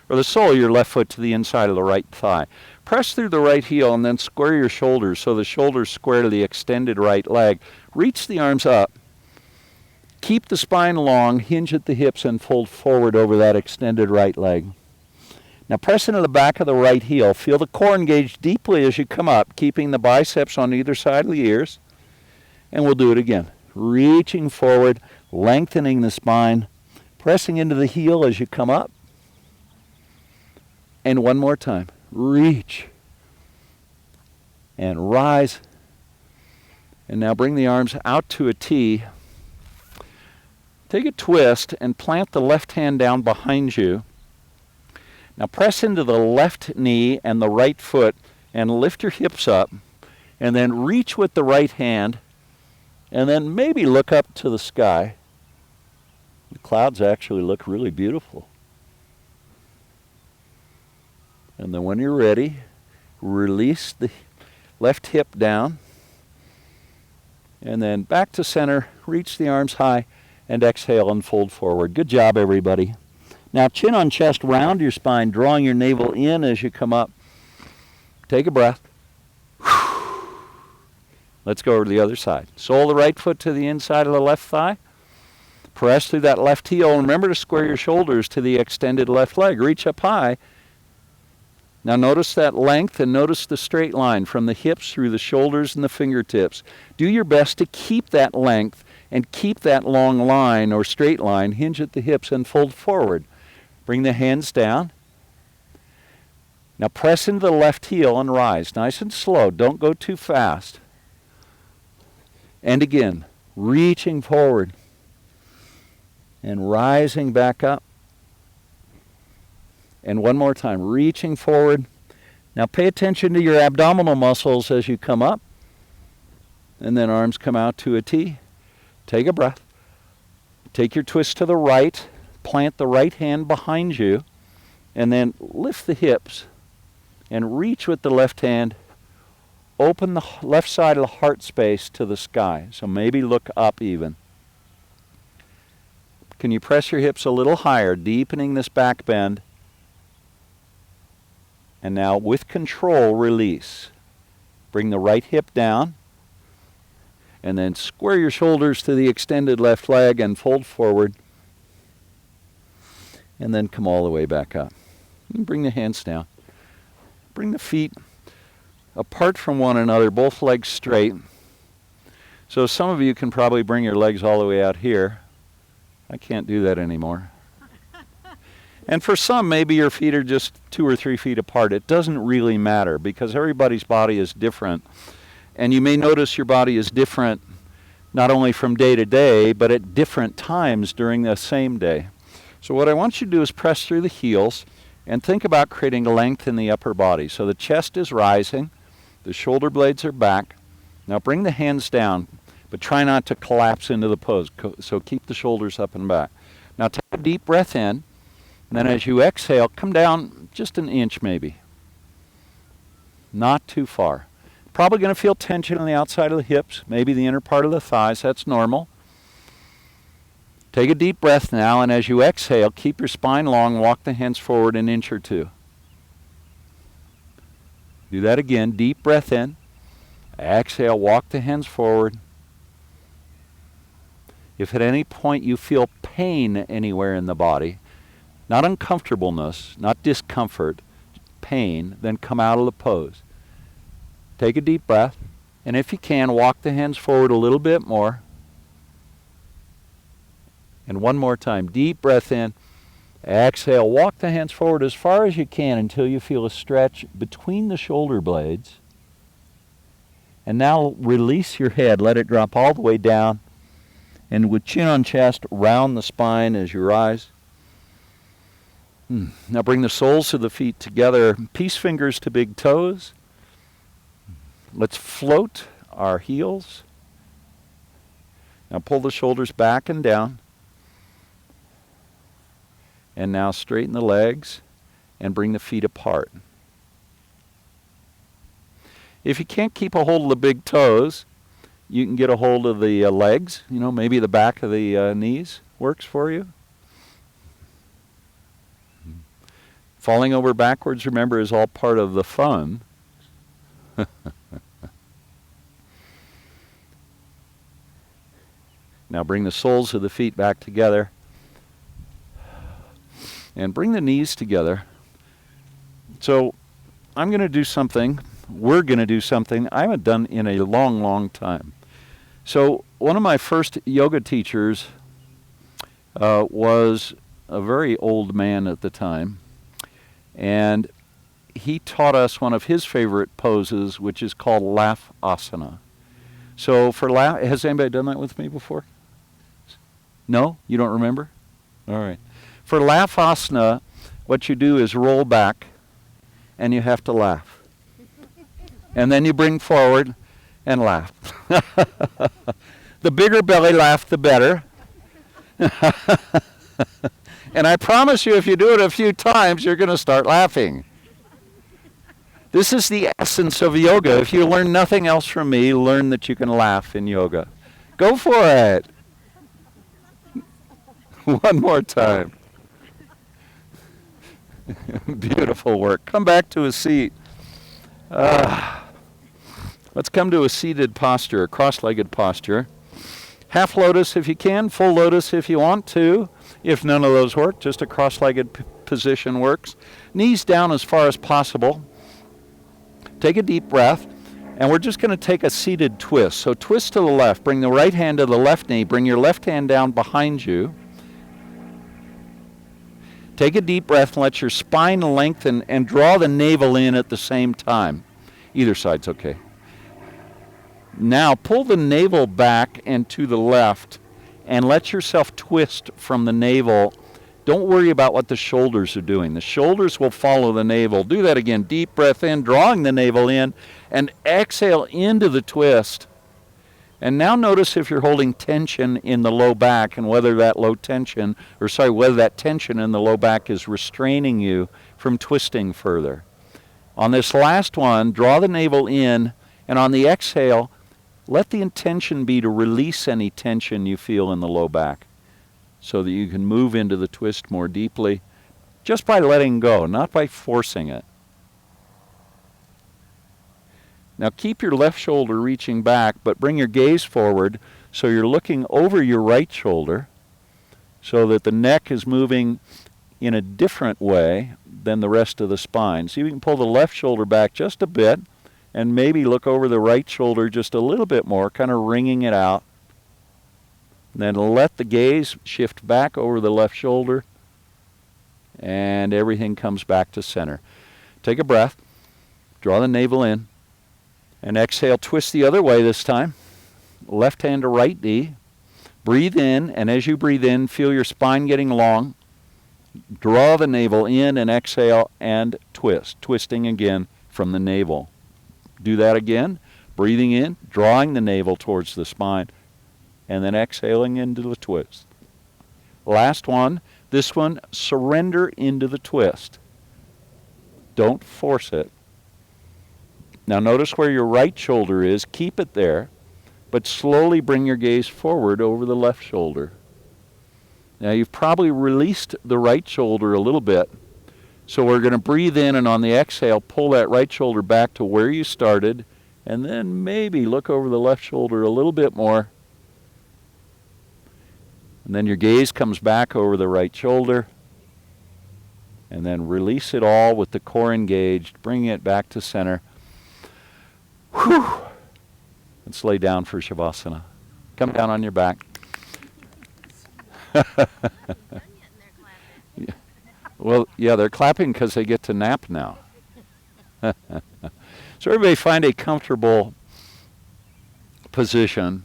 or the sole of your left foot, to the inside of the right thigh. Press through the right heel and then square your shoulders so the shoulders square to the extended right leg. Reach the arms up. Keep the spine long, hinge at the hips, and fold forward over that extended right leg. Now press into the back of the right heel. Feel the core engage deeply as you come up, keeping the biceps on either side of the ears. And we'll do it again. Reaching forward, lengthening the spine, pressing into the heel as you come up. And one more time. Reach. And rise. And now bring the arms out to a T. Take a twist and plant the left hand down behind you. Now press into the left knee and the right foot and lift your hips up. And then reach with the right hand. And then maybe look up to the sky. The clouds actually look really beautiful. And then when you're ready, release the left hip down. And then back to center, reach the arms high, and exhale and fold forward. Good job, everybody. Now chin on chest, round your spine, drawing your navel in as you come up. Take a breath. Let's go over to the other side. Sole of the right foot to the inside of the left thigh. Press through that left heel. And remember to square your shoulders to the extended left leg. Reach up high. Now notice that length and notice the straight line from the hips through the shoulders and the fingertips. Do your best to keep that length and keep that long line or straight line. Hinge at the hips and fold forward. Bring the hands down. Now press into the left heel and rise. Nice and slow. Don't go too fast. And again, reaching forward and rising back up. And one more time, reaching forward. Now pay attention to your abdominal muscles as you come up. And then arms come out to a T. Take a breath. Take your twist to the right. Plant the right hand behind you. And then lift the hips. And reach with the left hand. Open the left side of the heart space to the sky. So maybe look up even. Can you press your hips a little higher, deepening this back bend? And now with control, release. Bring the right hip down. And then square your shoulders to the extended left leg and fold forward. And then come all the way back up. And bring the hands down. Bring the feet apart from one another, both legs straight. So some of you can probably bring your legs all the way out here. I can't do that anymore. And for some, maybe your feet are just 2 or 3 feet apart. It doesn't really matter because everybody's body is different. And you may notice your body is different not only from day to day, but at different times during the same day. So what I want you to do is press through the heels and think about creating length in the upper body. So the chest is rising. The shoulder blades are back. Now bring the hands down, but try not to collapse into the pose. So keep the shoulders up and back. Now take a deep breath in. And then as you exhale, come down just an inch maybe. Not too far. Probably going to feel tension on the outside of the hips, maybe the inner part of the thighs. That's normal. Take a deep breath now, and as you exhale, keep your spine long, walk the hands forward an inch or two. Do that again. Deep breath in. Exhale, walk the hands forward. If at any point you feel pain anywhere in the body, not uncomfortableness, not discomfort, pain, then come out of the pose. Take a deep breath, and if you can, walk the hands forward a little bit more. And one more time, deep breath in. Exhale, walk the hands forward as far as you can until you feel a stretch between the shoulder blades. And now release your head, let it drop all the way down. And with chin on chest, round the spine as you rise. Now bring the soles of the feet together, peace fingers to big toes. Let's float our heels. Now pull the shoulders back and down. And now straighten the legs and bring the feet apart. If you can't keep a hold of the big toes, you can get a hold of the legs. Maybe the back of the knees works for you. Falling over backwards, remember, is all part of the fun. Now bring the soles of the feet back together. And bring the knees together. So I'm going to do something. We're going to do something I haven't done in a long, long time. So one of my first yoga teachers was a very old man at the time. And he taught us one of his favorite poses, which is called laugh asana. So has anybody done that with me before? No? You don't remember? All right. For laugh asana, what you do is roll back, and you have to laugh. And then you bring forward and laugh. The bigger belly laugh, the better. And I promise you, if you do it a few times, you're going to start laughing. This is the essence of yoga. If you learn nothing else from me, learn that you can laugh in yoga. Go for it. One more time. Beautiful work. Come back to a seat. Let's come to a seated posture, a cross-legged posture. Half lotus if you can, full lotus if you want to. If none of those work, just a cross-legged position works. Knees down as far as possible. Take a deep breath, and we're just going to take a seated twist. So twist to the left. Bring the right hand to the left knee. Bring your left hand down behind you. Take a deep breath and let your spine lengthen and draw the navel in at the same time. Either side's okay. Now pull the navel back and to the left and let yourself twist from the navel. Don't worry about what the shoulders are doing. The shoulders will follow the navel. Do that again. Deep breath in, drawing the navel in, and exhale into the twist. And now notice if you're holding tension in the low back and whether that tension in the low back is restraining you from twisting further. On this last one, draw the navel in, and on the exhale, let the intention be to release any tension you feel in the low back so that you can move into the twist more deeply just by letting go, not by forcing it. Now keep your left shoulder reaching back, but bring your gaze forward so you're looking over your right shoulder so that the neck is moving in a different way than the rest of the spine. So you can pull the left shoulder back just a bit and maybe look over the right shoulder just a little bit more, kind of wringing it out. Then let the gaze shift back over the left shoulder and everything comes back to center. Take a breath, draw the navel in, and exhale, twist the other way this time. Left hand to right knee. Breathe in, and as you breathe in, feel your spine getting long. Draw the navel in and exhale and twist. Twisting again from the navel. Do that again. Breathing in, drawing the navel towards the spine, and then exhaling into the twist. Last one. This one, surrender into the twist. Don't force it. Now notice where your right shoulder is. Keep it there, but slowly bring your gaze forward over the left shoulder. Now you've probably released the right shoulder a little bit, so we're going to breathe in and on the exhale, pull that right shoulder back to where you started, and then maybe look over the left shoulder a little bit more. And then your gaze comes back over the right shoulder, and then release it all with the core engaged, bringing it back to center. Whew. Let's lay down for Shavasana. Come down on your back. Well, yeah, they're clapping because they get to nap now. So everybody find a comfortable position.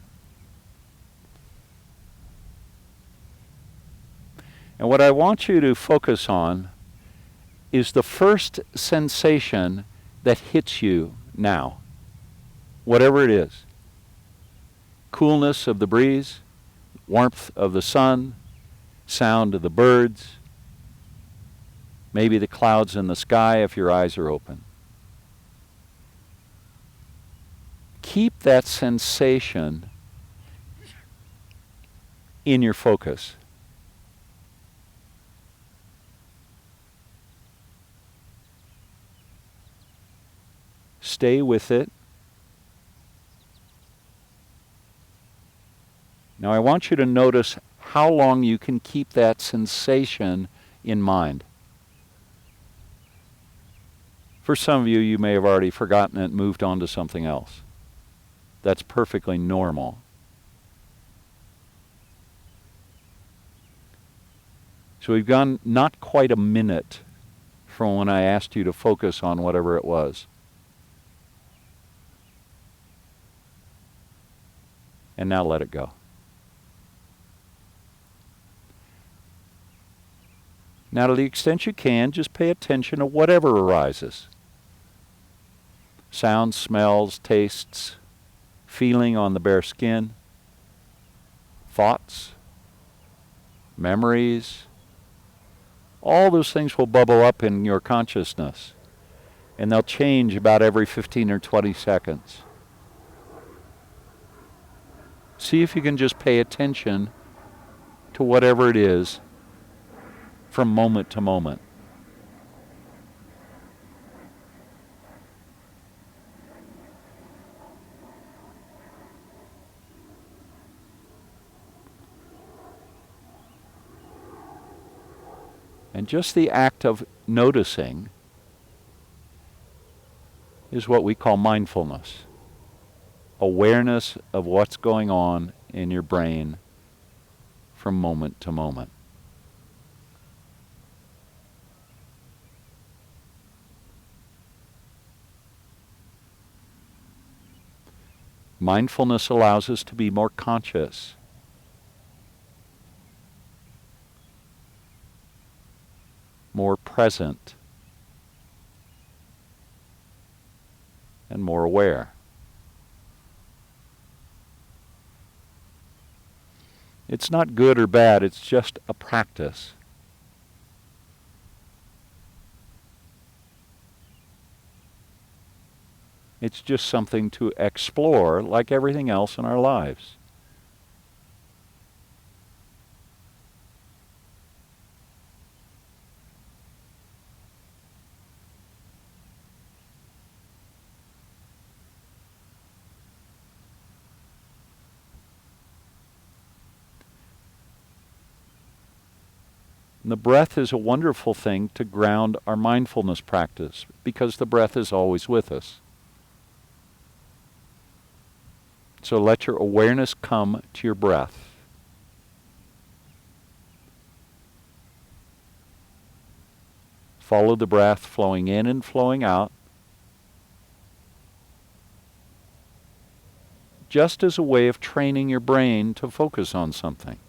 And what I want you to focus on is the first sensation that hits you now. Whatever it is. Coolness of the breeze, warmth of the sun, sound of the birds, maybe the clouds in the sky if your eyes are open. keep that sensation in your focus. Stay with it. Now I want you to notice how long you can keep that sensation in mind. For some of you, you may have already forgotten it and moved on to something else. That's perfectly normal. So we've gone not quite a minute from when I asked you to focus on whatever it was. And now let it go. Now, to the extent you can, just pay attention to whatever arises. Sounds, smells, tastes, feeling on the bare skin, thoughts, memories. All those things will bubble up in your consciousness, and they'll change about every 15 or 20 seconds. See if you can just pay attention to whatever it is from moment to moment. And just the act of noticing is what we call mindfulness. Awareness of what's going on in your brain from moment to moment. Mindfulness allows us to be more conscious. More present. And more aware. It's not good or bad, it's just a practice. It's just something to explore like everything else in our lives. And the breath is a wonderful thing to ground our mindfulness practice because the breath is always with us. So let your awareness come to your breath. Follow the breath flowing in and flowing out, just as a way of training your brain to focus on something.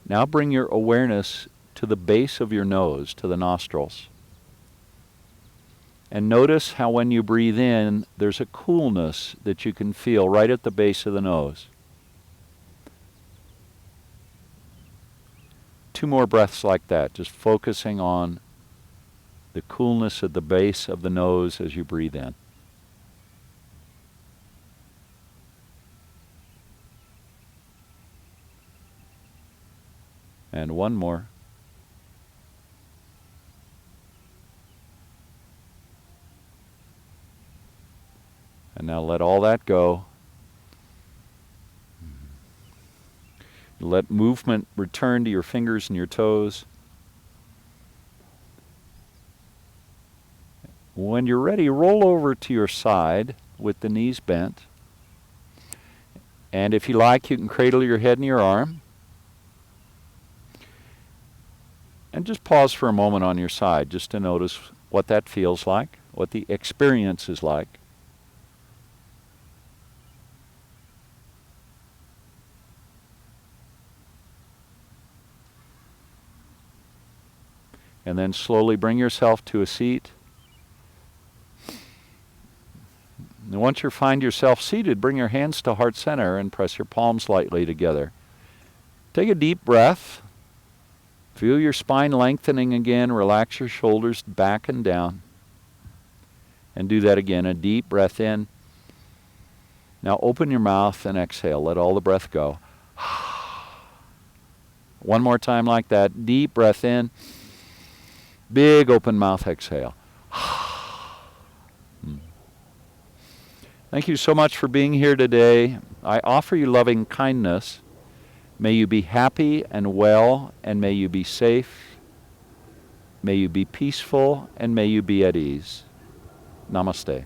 Now bring your awareness to the base of your nose, to the nostrils. And notice how when you breathe in, there's a coolness that you can feel right at the base of the nose. 2 more breaths like that, just focusing on the coolness at the base of the nose as you breathe in. And 1 more. And now let all that go. Let movement return to your fingers and your toes. When you're ready, roll over to your side with the knees bent. And if you like, you can cradle your head in your arm. And just pause for a moment on your side just to notice what that feels like, what the experience is like. And then slowly bring yourself to a seat. And once you find yourself seated, bring your hands to heart center and press your palms lightly together. Take a deep breath. Feel your spine lengthening again. Relax your shoulders back and down. And do that again. A deep breath in. Now open your mouth and exhale. Let all the breath go. One more time like that. Deep breath in. Big open mouth exhale. Thank you so much for being here today. I offer you loving kindness. May you be happy and well, and may you be safe. May you be peaceful, and may you be at ease. Namaste.